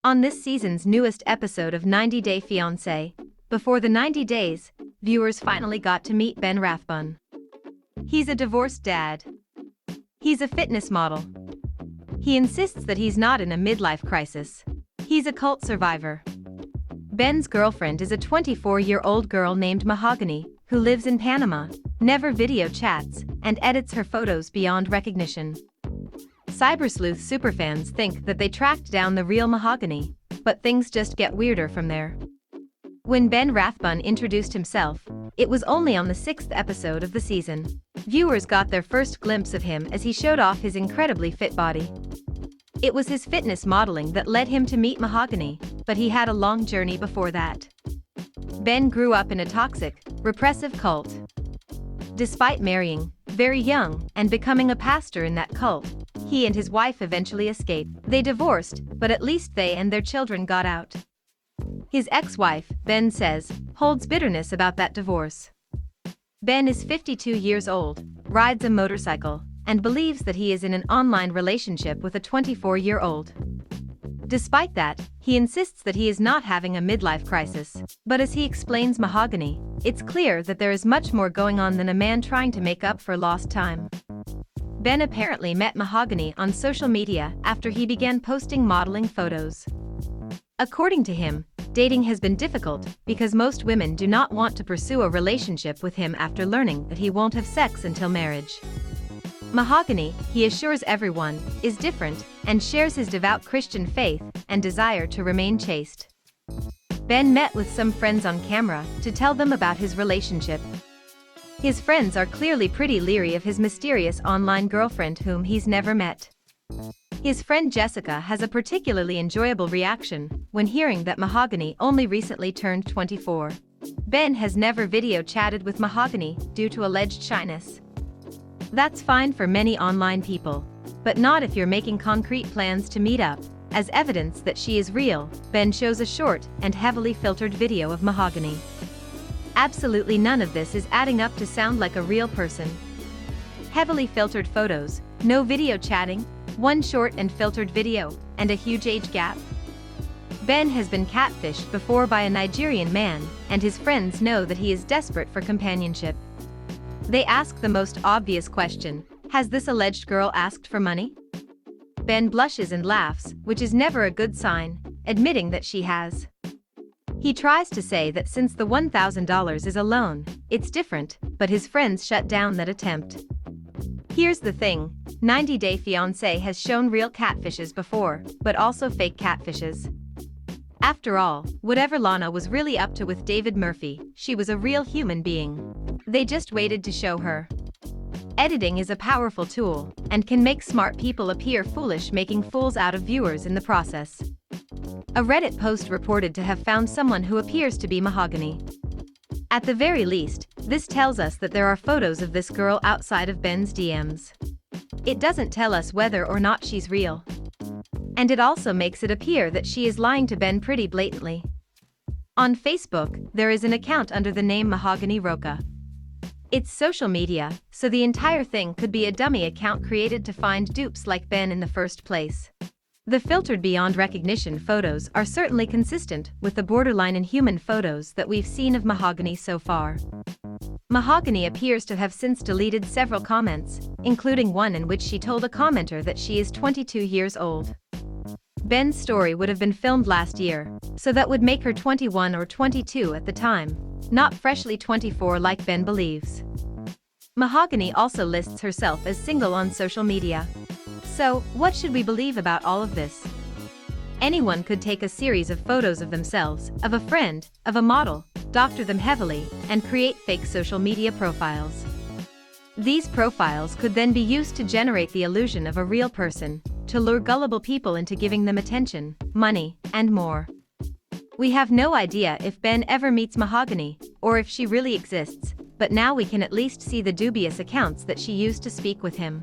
On this season's newest episode of 90 Day Fiance, Before the 90 Days, viewers finally got to meet Ben Rathbun. He's a divorced dad. He's a fitness model. He insists that he's not in a midlife crisis. He's a cult survivor. Ben's girlfriend is a 24-year-old girl named Mahogany, who lives in Panama, never video chats, and edits her photos beyond recognition. Cyber-sleuth superfans think that they tracked down the real Mahogany, but things just get weirder from there. When Ben Rathbun introduced himself, it was only on the 6th episode of the season. Viewers got their first glimpse of him as he showed off his incredibly fit body. It was his fitness modeling that led him to meet Mahogany, but he had a long journey before that. Ben grew up in a toxic, repressive cult. Despite marrying, very young, and becoming a pastor in that cult, he and his wife eventually escaped. They divorced, but at least they and their children got out. His ex-wife, Ben says, holds bitterness about that divorce. Ben is 52 years old, rides a motorcycle, and believes that he is in an online relationship with a 24-year-old. Despite that, he insists that he is not having a midlife crisis. But as he explains Mahogany, it's clear that there is much more going on than a man trying to make up for lost time. Ben apparently met Mahogany on social media after he began posting modeling photos. According to him, dating has been difficult because most women do not want to pursue a relationship with him after learning that he won't have sex until marriage. Mahogany, he assures everyone, is different and shares his devout Christian faith and desire to remain chaste. Ben met with some friends on camera to tell them about his relationship. His friends are clearly pretty leery of his mysterious online girlfriend whom he's never met. His friend Jessica has a particularly enjoyable reaction when hearing that Mahogany only recently turned 24. Ben has never video chatted with Mahogany due to alleged shyness. That's fine for many online people, but not if you're making concrete plans to meet up. As evidence that she is real, Ben shows a short and heavily filtered video of Mahogany. Absolutely none of this is adding up to sound like a real person. Heavily filtered photos, no video chatting, one short and filtered video, and a huge age gap. Ben has been catfished before by a Nigerian man, and his friends know that he is desperate for companionship. They ask the most obvious question: has this alleged girl asked for money? Ben blushes and laughs, which is never a good sign, admitting that she has. He tries to say that since the $1,000 is a loan, it's different, but his friends shut down that attempt. Here's the thing, 90 Day Fiance has shown real catfishes before, but also fake catfishes. After all, whatever Lana was really up to with David Murphy, she was a real human being. They just waited to show her. Editing is a powerful tool, and can make smart people appear foolish, making fools out of viewers in the process. A Reddit post reported to have found someone who appears to be Mahogany. At the very least, this tells us that there are photos of this girl outside of Ben's DMs. It doesn't tell us whether or not she's real. And it also makes it appear that she is lying to Ben pretty blatantly. On Facebook, there is an account under the name Mahogany Roca. It's social media, so the entire thing could be a dummy account created to find dupes like Ben in the first place. The filtered beyond recognition photos are certainly consistent with the borderline inhuman photos that we've seen of Mahogany so far. Mahogany appears to have since deleted several comments, including one in which she told a commenter that she is 22 years old. Ben's story would have been filmed last year, so that would make her 21 or 22 at the time, not freshly 24 like Ben believes. Mahogany also lists herself as single on social media. So, what should we believe about all of this? Anyone could take a series of photos of themselves, of a friend, of a model, doctor them heavily, and create fake social media profiles. These profiles could then be used to generate the illusion of a real person, to lure gullible people into giving them attention, money, and more. We have no idea if Ben ever meets Mahogany, or if she really exists, but now we can at least see the dubious accounts that she used to speak with him.